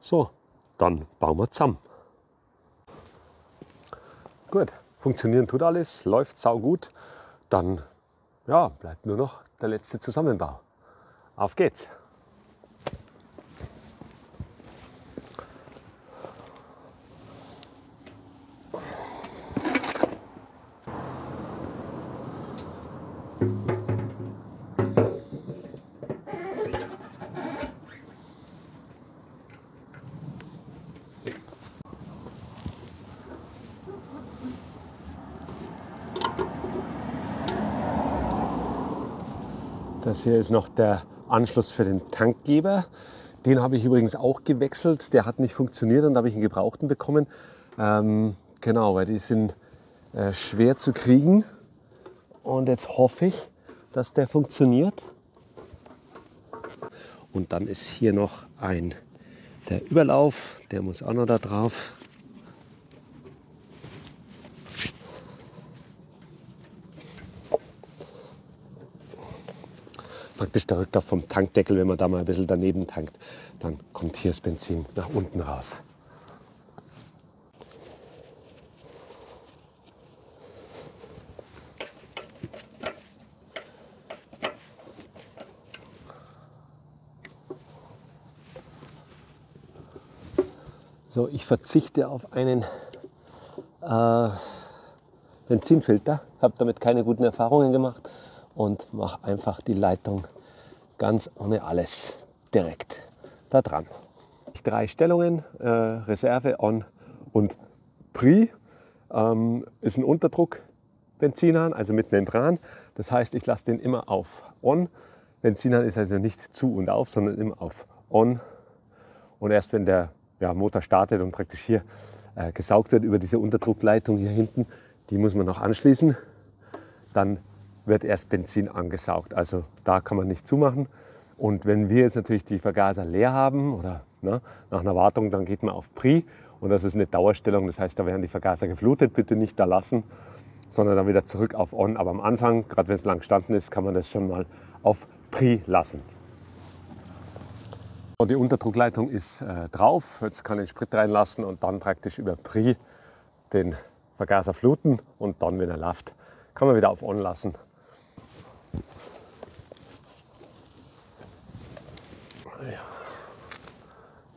So, dann bauen wir zusammen. Gut, funktionieren tut alles, läuft saugut. Dann ja, bleibt nur noch der letzte Zusammenbau. Auf geht's! Das hier ist noch der Anschluss für den Tankgeber. Den habe ich übrigens auch gewechselt. Der hat nicht funktioniert und da habe ich einen gebrauchten bekommen. Genau, weil die sind schwer zu kriegen. Und jetzt hoffe ich, dass der funktioniert. Und dann ist hier noch der Überlauf. Der muss auch noch da drauf. Praktisch der Rücklauf vom Tankdeckel, wenn man da mal ein bisschen daneben tankt, dann kommt hier das Benzin nach unten raus. So, ich verzichte auf einen Benzinfilter, habe damit keine guten Erfahrungen gemacht und mache einfach die Leitung ganz ohne alles direkt da dran. 3 Stellungen, Reserve, On und Pri. Ist ein Unterdruck-Benzinhahn, also mit Membran. Das heißt, ich lasse den immer auf On. Benzinhahn ist also nicht zu und auf, sondern immer auf On. Und erst wenn der Motor startet und praktisch hier gesaugt wird über diese Unterdruckleitung hier hinten, die muss man noch anschließen, dann wird erst Benzin angesaugt. Also da kann man nicht zumachen. Und wenn wir jetzt natürlich die Vergaser leer haben oder nach einer Wartung, dann geht man auf Pri. Und das ist eine Dauerstellung, das heißt, da werden die Vergaser geflutet. Bitte nicht da lassen, sondern dann wieder zurück auf On. Aber am Anfang, gerade wenn es lang gestanden ist, kann man das schon mal auf Pri lassen. Und die Unterdruckleitung ist drauf. Jetzt kann ich Sprit reinlassen und dann praktisch über Pri den Vergaser fluten. Und dann, wenn er läuft, kann man wieder auf On lassen.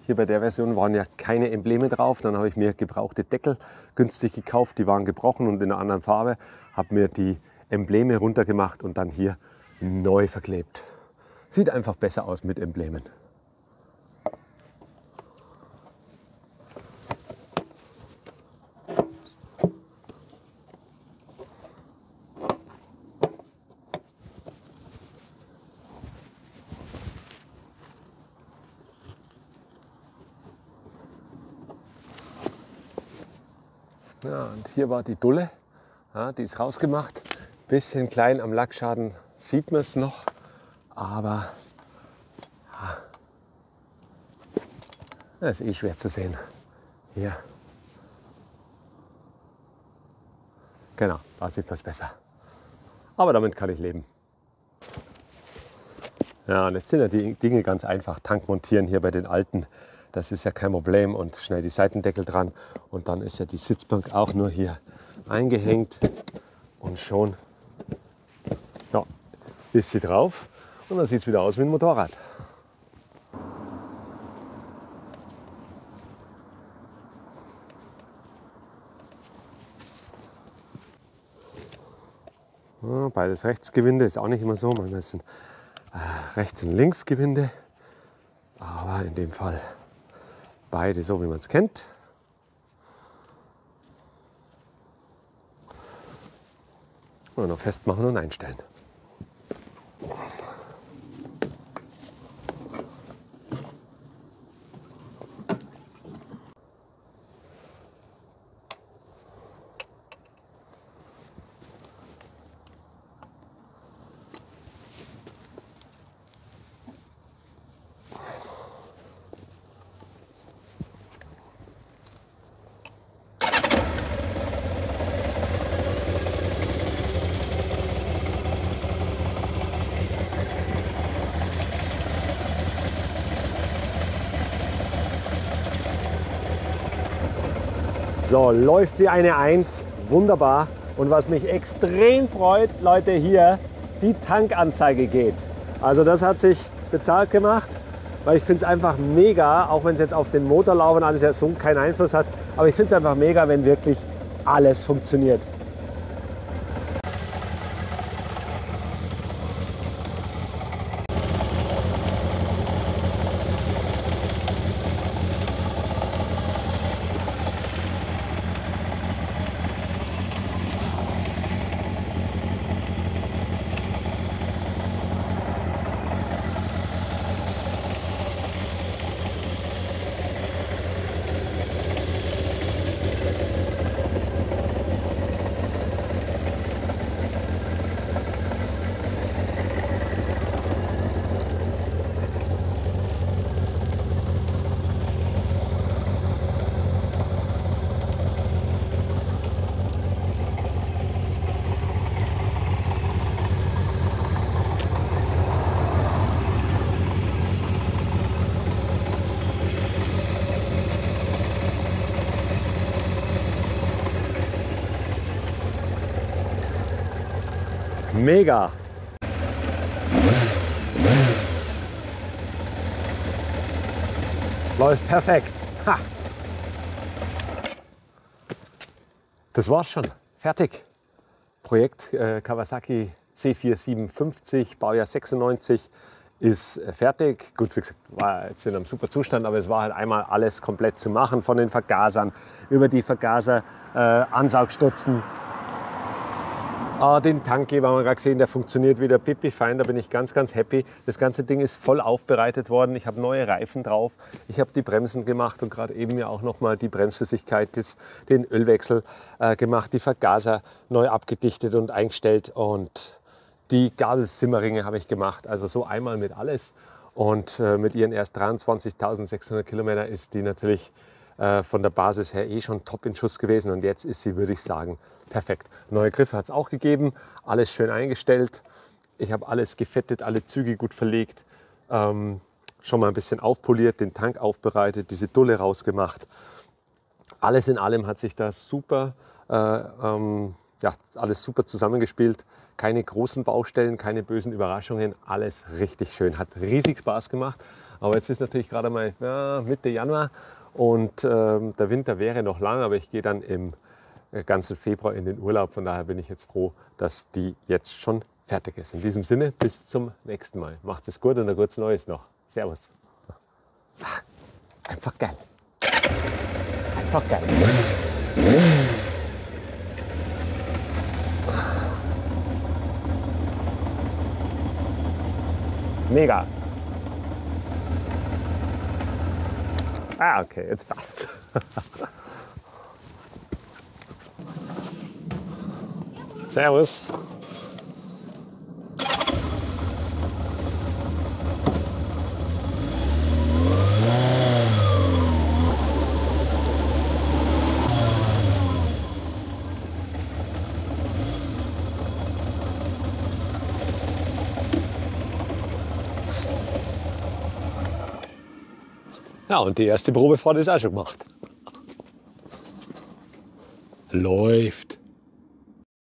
Hier bei der Version waren ja keine Embleme drauf. Dann habe ich mir gebrauchte Deckel günstig gekauft. Die waren gebrochen und in einer anderen Farbe. Habe mir die Embleme runtergemacht und dann hier neu verklebt. Sieht einfach besser aus mit Emblemen. Ja, und hier war die Dulle, ja, die ist rausgemacht. Bisschen klein am Lackschaden sieht man es noch, aber ja, das ist eh schwer zu sehen. Hier. Genau, da sieht man es besser. Aber damit kann ich leben. Ja, und jetzt sind ja die Dinge ganz einfach. Tank montieren hier bei den alten. Das ist ja kein Problem und schnell die Seitendeckel dran und dann ist ja die Sitzbank auch nur hier eingehängt und schon ist sie drauf und dann sieht es wieder aus wie ein Motorrad. Ja, beides Rechtsgewinde ist auch nicht immer so, manchmal ist ein Rechts- und Linksgewinde, aber in dem Fall beide so, wie man es kennt. Und noch festmachen und einstellen. So, läuft wie eine Eins, wunderbar. Und was mich extrem freut, Leute, hier, die Tankanzeige geht. Also das hat sich bezahlt gemacht, weil ich finde es einfach mega, auch wenn es jetzt auf den Motorlauf und alles ja so keinen Einfluss hat, aber ich finde es einfach mega, wenn wirklich alles funktioniert. Mega! Läuft perfekt. Ha. Das war's schon. Fertig. Projekt Kawasaki C4750, Baujahr 96, ist fertig. Gut, wie gesagt, war jetzt in einem super Zustand, aber es war halt einmal alles komplett zu machen, von den Vergasern über die Vergaser-Ansaugstutzen. Den Tankgeber haben wir gerade gesehen, der funktioniert wieder pipi fein, da bin ich ganz, ganz happy. Das ganze Ding ist voll aufbereitet worden, ich habe neue Reifen drauf, ich habe die Bremsen gemacht und gerade eben ja auch nochmal die Bremsflüssigkeit, den Ölwechsel gemacht, die Vergaser neu abgedichtet und eingestellt und die Gabelsimmerringe habe ich gemacht, also so einmal mit alles. Und mit ihren erst 23.600 Kilometer ist die natürlich von der Basis her eh schon top in Schuss gewesen und jetzt ist sie, würde ich sagen, perfekt. Neue Griffe hat es auch gegeben, alles schön eingestellt. Ich habe alles gefettet, alle Züge gut verlegt, schon mal ein bisschen aufpoliert, den Tank aufbereitet, diese Dulle rausgemacht. Alles in allem hat sich das super, ja, alles super zusammengespielt. Keine großen Baustellen, keine bösen Überraschungen, alles richtig schön. Hat riesig Spaß gemacht. Aber jetzt ist natürlich gerade mal Mitte Januar und der Winter wäre noch lang, aber ich gehe dann im ganzen Februar in den Urlaub. Von daher bin ich jetzt froh, dass die jetzt schon fertig ist. In diesem Sinne, bis zum nächsten Mal. Macht es gut und ein gutes Neues noch. Servus. Einfach geil. Einfach geil. Mega. Ah, okay, jetzt passt. Servus. Ja, und die erste Probefahrt ist auch schon gemacht. Läuft.